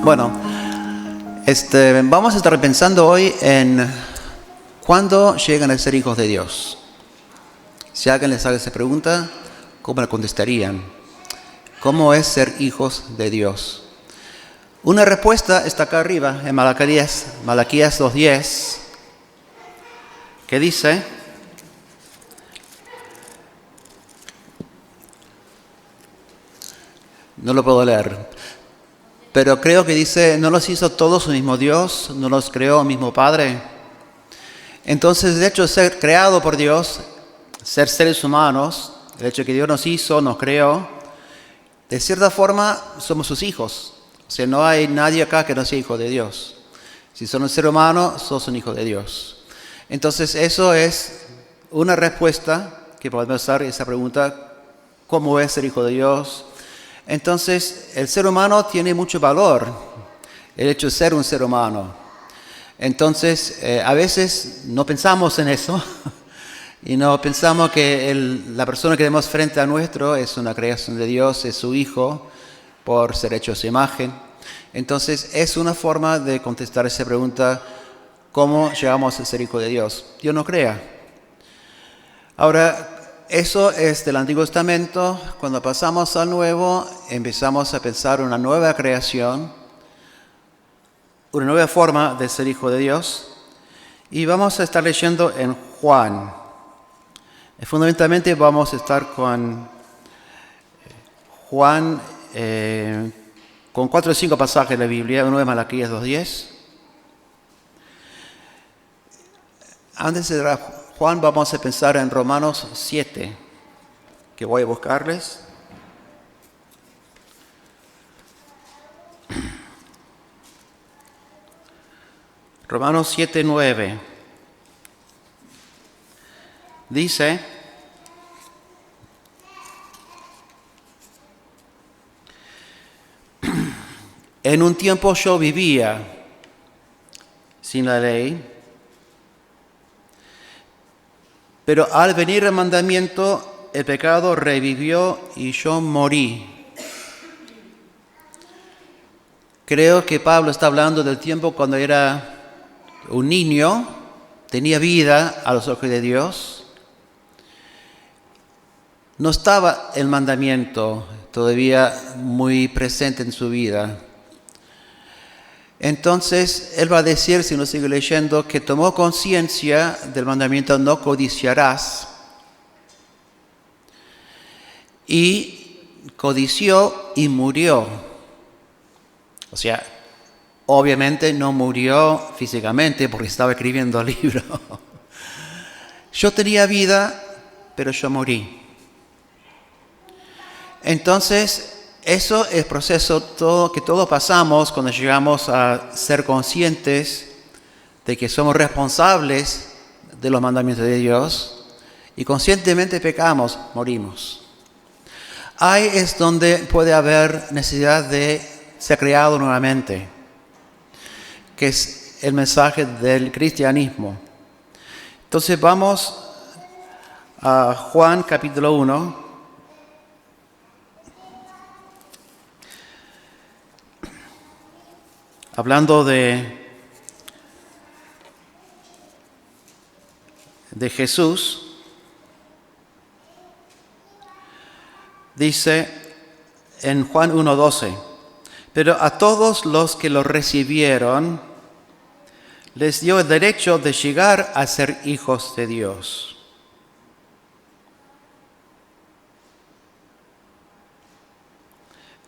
Bueno, vamos a estar pensando hoy en cuándo llegan a ser hijos de Dios. Si alguien les hace esa pregunta, ¿cómo la contestarían? ¿Cómo es ser hijos de Dios? Una respuesta está acá arriba, en Malaquías 2:10, que dice: no lo puedo leer, pero creo que dice: ¿no los hizo todos un mismo Dios? ¿No los creó un mismo Padre? Entonces, de hecho, ser creado por Dios, ser seres humanos, el hecho de que Dios nos hizo, nos creó, de cierta forma somos sus hijos. O sea, no hay nadie acá que no sea hijo de Dios. Si sos un ser humano, sos un hijo de Dios. Entonces, eso es una respuesta que podemos hacer a esa pregunta: ¿cómo es ser hijo de Dios? Entonces, el ser humano tiene mucho valor, el hecho de ser un ser humano. Entonces, a veces no pensamos en eso y no pensamos que la persona que tenemos frente a nuestro es una creación de Dios, es su hijo, por ser hecho a su imagen. Entonces, es una forma de contestar esa pregunta: ¿cómo llegamos a ser hijo de Dios? Dios no crea. Ahora, eso es del Antiguo Testamento. Cuando pasamos al Nuevo, empezamos a pensar una nueva creación, una nueva forma de ser hijo de Dios. Y vamos a estar leyendo en Juan. Fundamentalmente vamos a estar con Juan, con 4 o 5 pasajes de la Biblia. Uno de Malaquías 2:10. Antes de dar Juan, vamos a pensar en Romanos 7, que voy a buscarles. Romanos 7:9. Dice: en un tiempo yo vivía sin la ley, pero al venir el mandamiento, el pecado revivió y yo morí. Creo que Pablo está hablando del tiempo cuando era un niño, tenía vida a los ojos de Dios. No estaba el mandamiento todavía muy presente en su vida. Entonces, él va a decir, si uno sigue leyendo, que tomó conciencia del mandamiento: no codiciarás. Y codició y murió. O sea, obviamente no murió físicamente porque estaba escribiendo el libro. Yo tenía vida, pero yo morí. Entonces, eso es el proceso que todos pasamos cuando llegamos a ser conscientes de que somos responsables de los mandamientos de Dios y conscientemente pecamos, morimos. Ahí es donde puede haber necesidad de ser creado nuevamente, que es el mensaje del cristianismo. Entonces vamos a Juan capítulo 1. Hablando de Jesús, dice en Juan 1:12: pero a todos los que lo recibieron, les dio el derecho de llegar a ser hijos de Dios.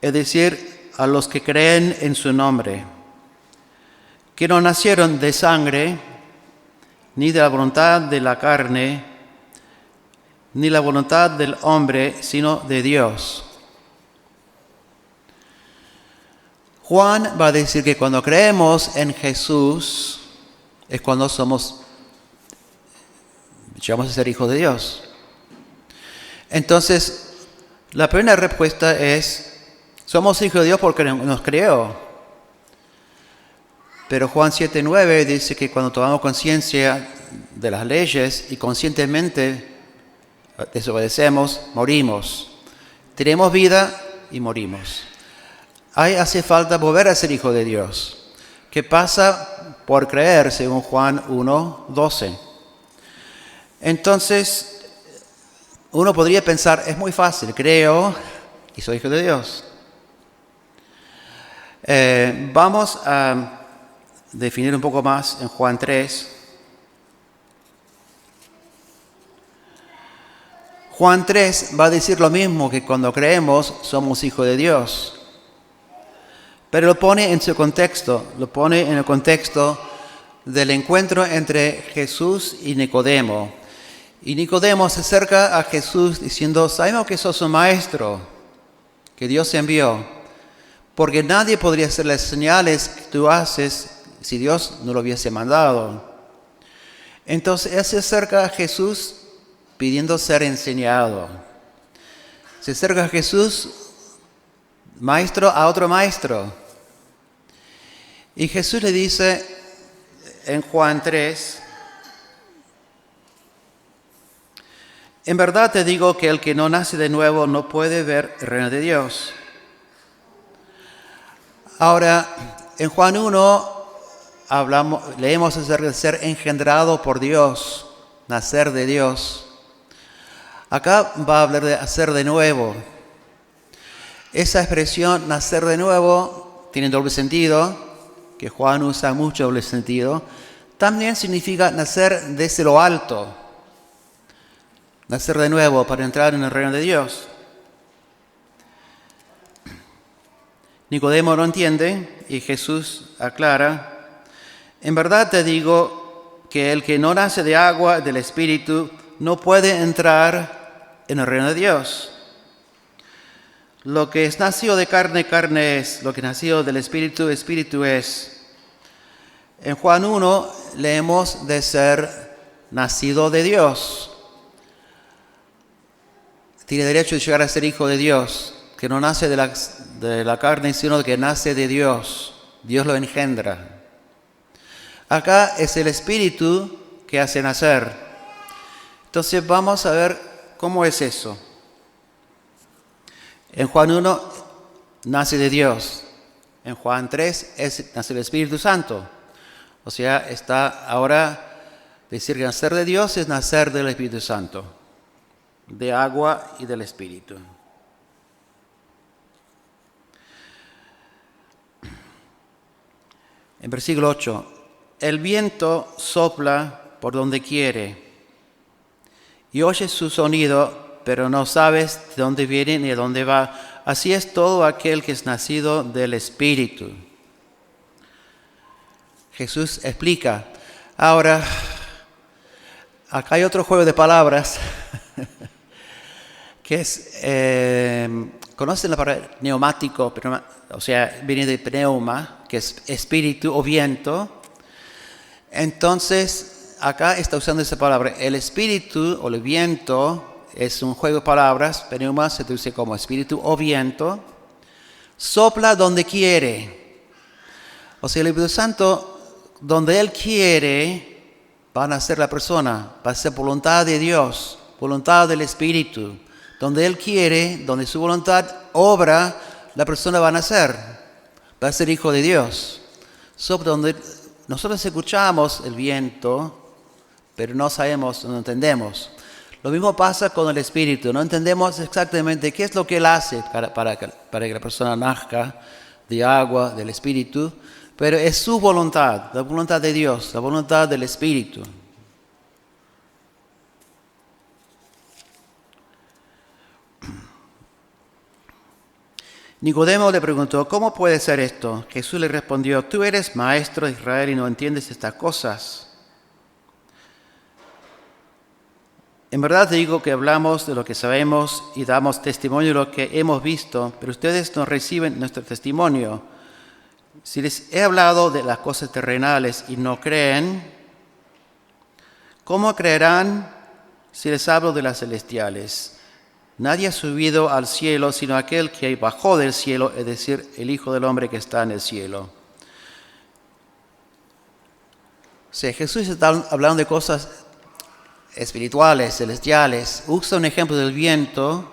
Es decir, a los que creen en su nombre, que no nacieron de sangre, ni de la voluntad de la carne, ni la voluntad del hombre, sino de Dios. Juan va a decir que cuando creemos en Jesús es cuando llegamos a ser hijos de Dios. Entonces, la primera respuesta es: somos hijos de Dios porque nos creó. Pero Juan 7:9 dice que cuando tomamos conciencia de las leyes y conscientemente desobedecemos, morimos. Tenemos vida y morimos. ahí hace falta volver a ser hijo de Dios, que pasa por creer, según Juan 1:12. Entonces, uno podría pensar, es muy fácil, creo y soy hijo de Dios. Vamos a definir un poco más en Juan 3. Juan 3 va a decir lo mismo, que cuando creemos somos hijos de Dios. Pero lo pone en su contexto, lo pone en el contexto del encuentro entre Jesús y Nicodemo. Y Nicodemo se acerca a Jesús diciendo, sabemos que sos un maestro, que Dios envió, porque nadie podría hacer las señales que tú haces si Dios no lo hubiese mandado. Entonces él se acerca a Jesús pidiendo ser enseñado. Se acerca a Jesús, maestro, a otro maestro. Y Jesús le dice en Juan 3, en verdad te digo que el que no nace de nuevo no puede ver el reino de Dios. Ahora, en Juan 1 leemos acerca de ser engendrado por Dios, nacer de Dios. Acá va a hablar de hacer de nuevo. Esa expresión, nacer de nuevo, tiene doble sentido, que Juan usa mucho doble sentido. También significa nacer desde lo alto, nacer de nuevo para entrar en el reino de Dios. Nicodemo no entiende y Jesús aclara, en verdad te digo que el que no nace de agua, del Espíritu, no puede entrar en el reino de Dios. Lo que es nacido de carne, carne es. Lo que es nacido del Espíritu, Espíritu es. En Juan 1 leemos de ser nacido de Dios. Tiene derecho de llegar a ser hijo de Dios, que no nace de la carne, sino que nace de Dios. Dios lo engendra. Acá es el Espíritu que hace nacer. Entonces vamos a ver cómo es eso. En Juan 1 nace de Dios. En Juan 3 nace del Espíritu Santo. O sea, está ahora decir que nacer de Dios es nacer del Espíritu Santo, de agua y del Espíritu. En versículo 8, el viento sopla por donde quiere y oyes su sonido, pero no sabes de dónde viene ni de dónde va. Así es todo aquel que es nacido del Espíritu. Jesús explica. Ahora, acá hay otro juego de palabras que es, ¿conocen la palabra neumático? O sea, viene de pneuma, que es espíritu o viento. Entonces, acá está usando esa palabra. El espíritu o el viento es un juego de palabras. Pneuma se traduce como espíritu o viento. Sopla donde quiere. O sea, el Espíritu Santo, donde Él quiere, va a nacer la persona. Va a ser voluntad de Dios, voluntad del Espíritu. Donde Él quiere, donde su voluntad obra, la persona va a nacer. Va a ser hijo de Dios. Sopla donde nosotros escuchamos el viento, pero no sabemos, no entendemos. Lo mismo pasa con el Espíritu. No entendemos exactamente qué es lo que Él hace para que la persona nazca de agua, del Espíritu, pero es su voluntad, la voluntad de Dios, la voluntad del Espíritu. Nicodemo le preguntó, ¿cómo puede ser esto? Jesús le respondió, tú eres maestro de Israel y no entiendes estas cosas. En verdad digo que hablamos de lo que sabemos y damos testimonio de lo que hemos visto, pero ustedes no reciben nuestro testimonio. Si les he hablado de las cosas terrenales y no creen, ¿cómo creerán si les hablo de las celestiales? Nadie ha subido al cielo sino aquel que bajó del cielo, es decir, el Hijo del Hombre que está en el cielo. O sea, Jesús está hablando de cosas espirituales, celestiales. Usa un ejemplo del viento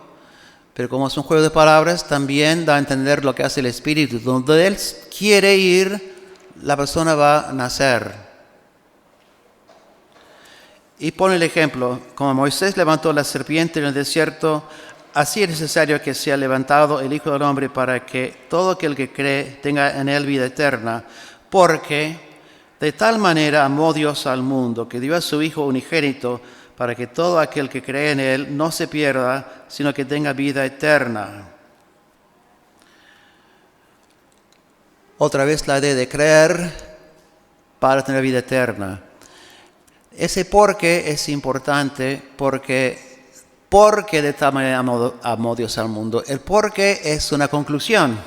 Pero como es un juego de palabras, también da a entender lo que hace el Espíritu. Donde Él quiere ir, la persona va a nacer. Y pone el ejemplo, como Moisés levantó la serpiente en el desierto, así es necesario que sea levantado el Hijo del Hombre para que todo aquel que cree tenga en Él vida eterna. Porque de tal manera amó Dios al mundo, que dio a su Hijo unigénito, para que todo aquel que cree en Él no se pierda, sino que tenga vida eterna. Otra vez la idea de creer para tener vida eterna. Ese por qué es importante, porque de tal manera amó Dios al mundo. El por qué es una conclusión.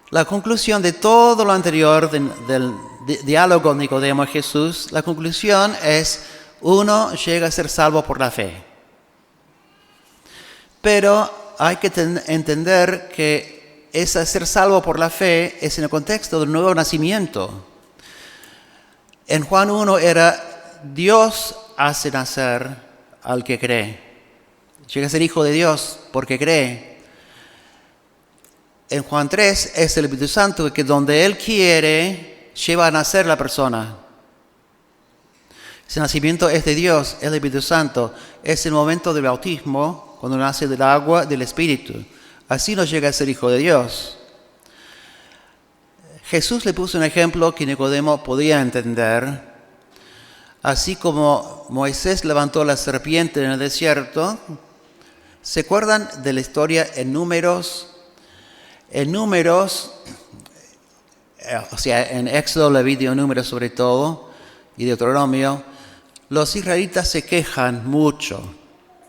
La conclusión de todo lo anterior del diálogo Nicodemo y Jesús, la conclusión es: uno llega a ser salvo por la fe. Pero hay que entender que ese ser salvo por la fe es en el contexto del nuevo nacimiento. En Juan 1 era: Dios hace nacer al que cree. Llega a ser hijo de Dios porque cree. En Juan 3 es el Espíritu Santo que donde Él quiere lleva a nacer la persona. Ese nacimiento es de Dios, es del Espíritu Santo. Es el momento del bautismo, cuando nace del agua, del Espíritu. Así nos llega a ser hijo de Dios. Jesús le puso un ejemplo que Nicodemo podía entender. Así como Moisés levantó la serpiente en el desierto, ¿se acuerdan de la historia en Números? En Números, o sea, en Éxodo, Levítico, Números sobre todo, y Deuteronomio, los israelitas se quejan mucho,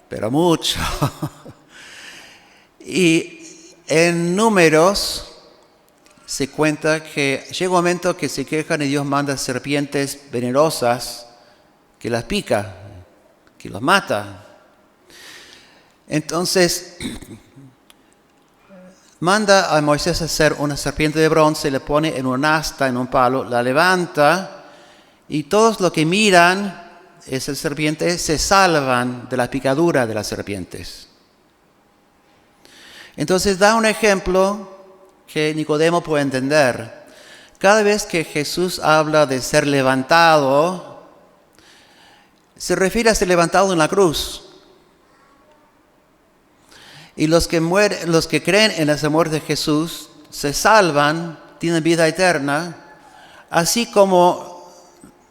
pero mucho. Y en Números se cuenta que llega un momento que se quejan y Dios manda serpientes venenosas que las pica, que los mata. Entonces manda a Moisés a hacer una serpiente de bronce, le pone en un asta, en un palo, la levanta, y todos los que miran esa serpiente se salvan de la picadura de las serpientes. Entonces da un ejemplo que Nicodemo puede entender. Cada vez que Jesús habla de ser levantado, se refiere a ser levantado en la cruz. Y los que creen en esa muerte de Jesús se salvan, tienen vida eterna, así como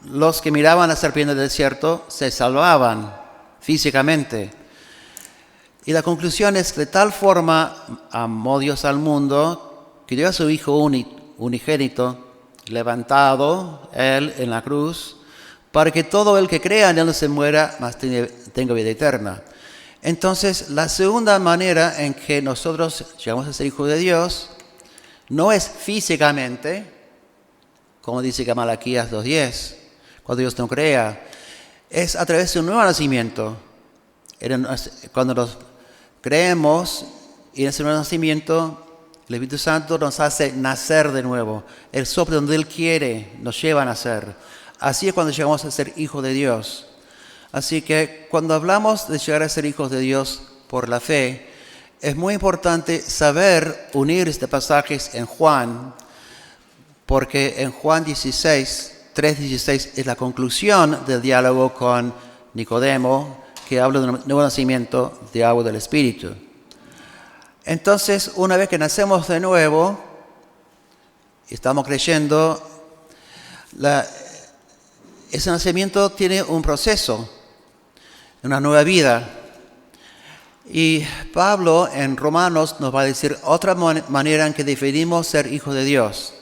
los que miraban a la serpiente del desierto se salvaban físicamente. Y la conclusión es que de tal forma amó Dios al mundo que dio a su Hijo unigénito, levantado Él en la cruz, para que todo el que crea en Él no se muera, mas tenga vida eterna. Entonces, la segunda manera en que nosotros llegamos a ser hijos de Dios no es físicamente, como dice Malaquías 2:10, cuando Dios nos crea, es a través de un nuevo nacimiento. Cuando nos creemos y en ese nuevo nacimiento, el Espíritu Santo nos hace nacer de nuevo. El soplo donde Él quiere nos lleva a nacer. Así es cuando llegamos a ser hijos de Dios. Así que cuando hablamos de llegar a ser hijos de Dios por la fe, es muy importante saber unir estos pasajes en Juan, porque en Juan 3:16 es la conclusión del diálogo con Nicodemo, que habla de un nuevo nacimiento de agua del Espíritu. Entonces, una vez que nacemos de nuevo, y estamos creyendo, ese nacimiento tiene un proceso, una nueva vida. Y Pablo en Romanos nos va a decir otra manera en que definimos ser hijos de Dios.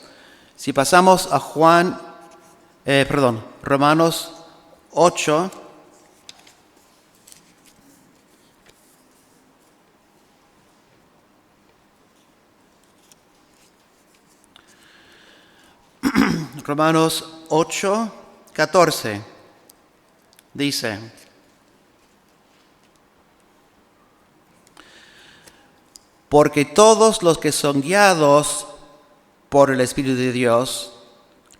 Si pasamos a Romanos 8, Romanos 8:14 dice: porque todos los que son guiados por el Espíritu de Dios,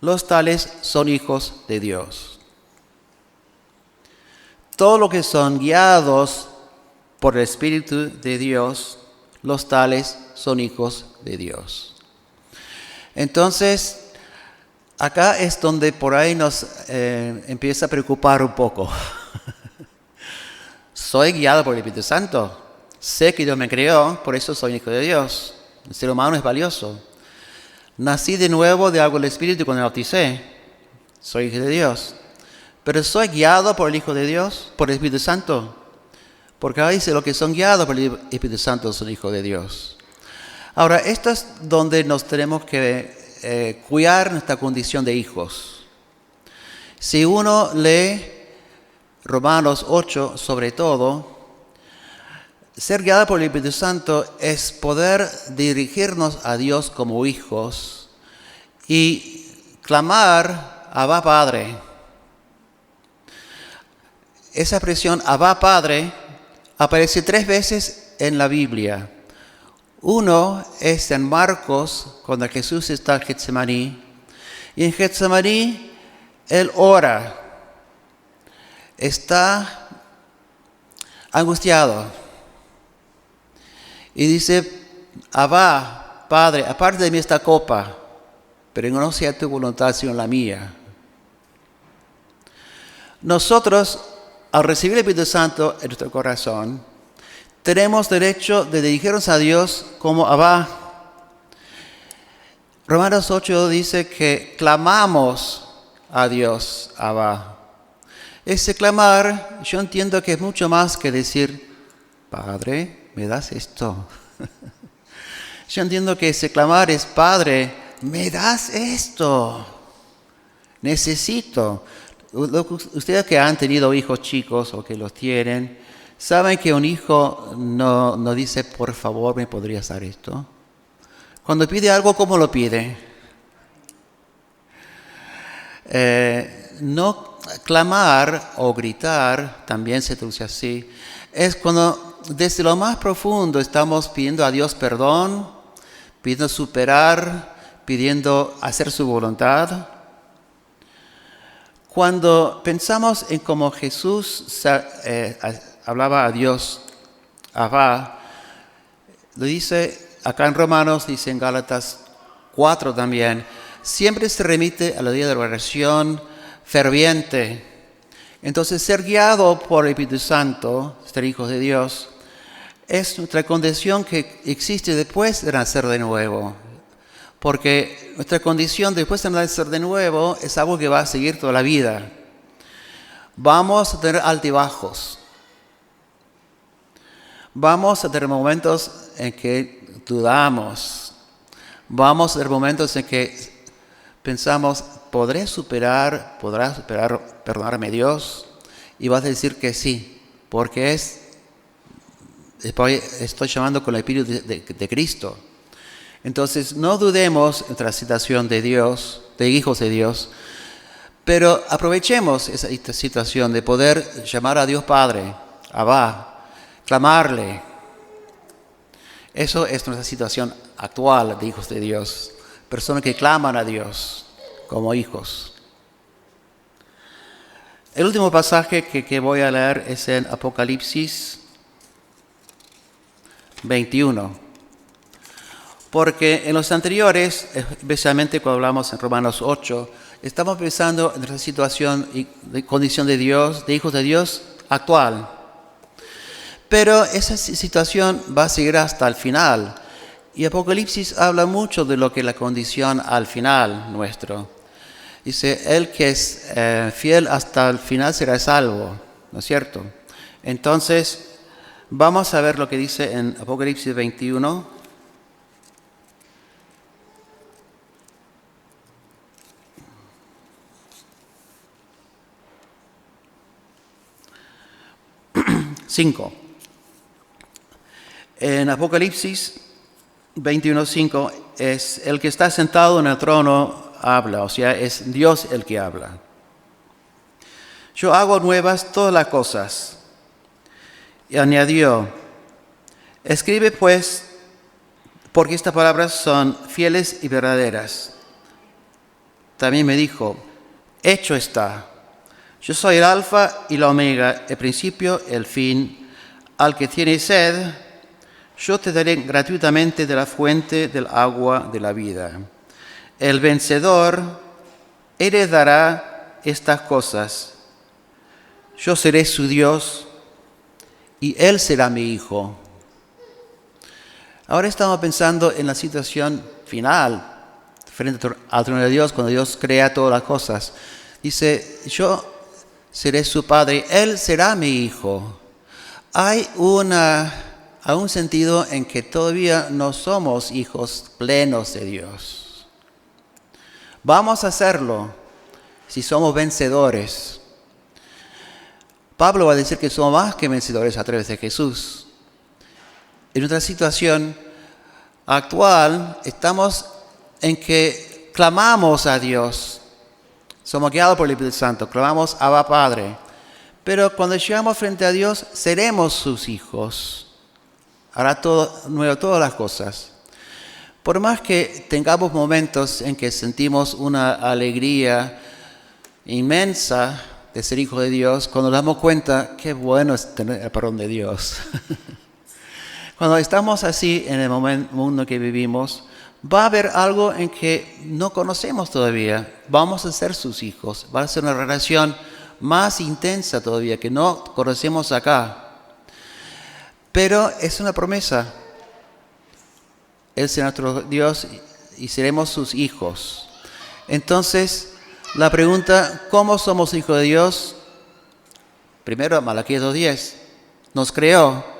los tales son hijos de Dios. Todos los que son guiados por el Espíritu de Dios, los tales son hijos de Dios. Entonces, acá es donde por ahí nos empieza a preocupar un poco. Soy guiado por el Espíritu Santo. Sé que Dios me creó, por eso soy hijo de Dios. El ser humano es valioso. Nací de nuevo de agua del Espíritu cuando me bauticé. Soy hijo de Dios. Pero soy guiado por el Hijo de Dios, por el Espíritu Santo. Porque ahí dice, los que son guiados por el Espíritu Santo son hijos de Dios. Ahora, esto es donde nos tenemos que cuidar nuestra condición de hijos. Si uno lee Romanos 8, sobre todo, ser guiado por el Espíritu Santo es poder dirigirnos a Dios como hijos y clamar, Abba Padre. Esa expresión, Abba Padre, aparece 3 veces en la Biblia. Uno es en Marcos, cuando Jesús está en Getsemaní. Y en Getsemaní, Él ora. Está angustiado. Y dice, Abba, Padre, aparte de mí esta copa, pero no sea tu voluntad sino la mía. Nosotros, al recibir el Espíritu Santo en nuestro corazón, tenemos derecho de dirigirnos a Dios como Abba. Romanos 8 dice que clamamos a Dios, Abba. Ese clamar, yo entiendo que es mucho más que decir, Padre, ¿me das esto? Yo entiendo que ese clamar es, Padre, ¿me das esto? Necesito. Ustedes que han tenido hijos chicos o que los tienen, ¿saben que un hijo no dice, por favor, ¿me podrías dar esto? Cuando pide algo, ¿cómo lo pide? No clamar o gritar, también se traduce así, es cuando desde lo más profundo estamos pidiendo a Dios perdón, pidiendo superar, pidiendo hacer su voluntad. Cuando pensamos en cómo Jesús hablaba a Dios, Abba, lo dice acá en Romanos, dice en Gálatas 4 también, siempre se remite a la idea de oración ferviente. Entonces, ser guiado por el Espíritu Santo, ser hijos de Dios, es nuestra condición que existe después de nacer de nuevo. Porque nuestra condición después de nacer de nuevo es algo que va a seguir toda la vida. Vamos a tener altibajos. Vamos a tener momentos en que dudamos. Vamos a tener momentos en que pensamos, ¿podrás superar, perdonarme Dios? Y vas a decir que sí, porque estoy llamando con el Espíritu de Cristo. Entonces, no dudemos en nuestra situación de Dios, de hijos de Dios, pero aprovechemos esa situación de poder llamar a Dios Padre, Abba, clamarle. Eso es nuestra situación actual de hijos de Dios, personas que claman a Dios como hijos. El último pasaje que voy a leer es en Apocalipsis 21. Porque en los anteriores, especialmente cuando hablamos en Romanos 8, estamos pensando en nuestra situación y condición de Dios, de hijos de Dios actual. Pero esa situación va a seguir hasta el final. Y Apocalipsis habla mucho de lo que es la condición al final nuestro. Dice, el que es fiel hasta el final será salvo, ¿no es cierto? Entonces, vamos a ver lo que dice en Apocalipsis 21. En Apocalipsis 21:5 es el que está sentado en el trono habla, o sea, es Dios el que habla. Yo hago nuevas todas las cosas. Y añadió, escribe pues, porque estas palabras son fieles y verdaderas. También me dijo, hecho está. Yo soy el alfa y la omega, el principio, el fin. al que tiene sed, yo te daré gratuitamente de la fuente del agua de la vida. El vencedor heredará estas cosas. Yo seré su Dios y él será mi hijo. Ahora estamos pensando en la situación final, frente al trono de Dios, cuando Dios crea todas las cosas. Dice, yo seré su padre, él será mi hijo. Hay un sentido en que todavía no somos hijos plenos de Dios. Vamos a hacerlo si somos vencedores. Pablo va a decir que somos más que vencedores a través de Jesús. En nuestra situación actual estamos en que clamamos a Dios. Somos guiados por el Espíritu Santo, clamamos Abba Padre. Pero cuando llegamos frente a Dios, seremos sus hijos. Hará nuevo todas las cosas. Por más que tengamos momentos en que sentimos una alegría inmensa de ser hijo de Dios, cuando nos damos cuenta, qué bueno es tener el perdón de Dios. Cuando estamos así en el mundo que vivimos, va a haber algo en que no conocemos todavía. Vamos a ser sus hijos. Va a ser una relación más intensa todavía que no conocemos acá. Pero es una promesa. Él será nuestro Dios y seremos sus hijos. Entonces, la pregunta, ¿cómo somos hijos de Dios? Primero, Malaquías 2:10. Nos creó.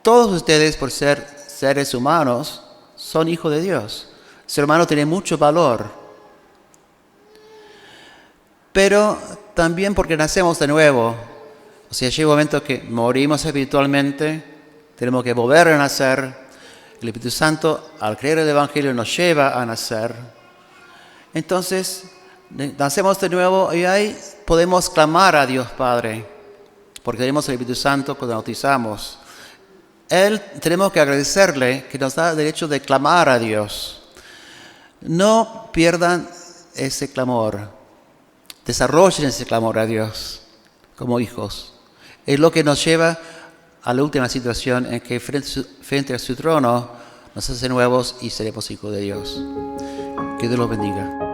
Todos ustedes, por ser seres humanos, son hijos de Dios. El ser humano tiene mucho valor. Pero también porque nacemos de nuevo. O sea, llega un momento que morimos espiritualmente, tenemos que volver a nacer. El Espíritu Santo, al creer el Evangelio, nos lleva a nacer. Entonces, nacemos de nuevo y ahí podemos clamar a Dios Padre, porque tenemos el Espíritu Santo cuando bautizamos. Tenemos que agradecerle que nos da el derecho de clamar a Dios. No pierdan ese clamor. Desarrollen ese clamor a Dios como hijos. Es lo que nos lleva a la última situación en que frente a su trono nos hace nuevos y seremos hijos de Dios. Que Dios los bendiga.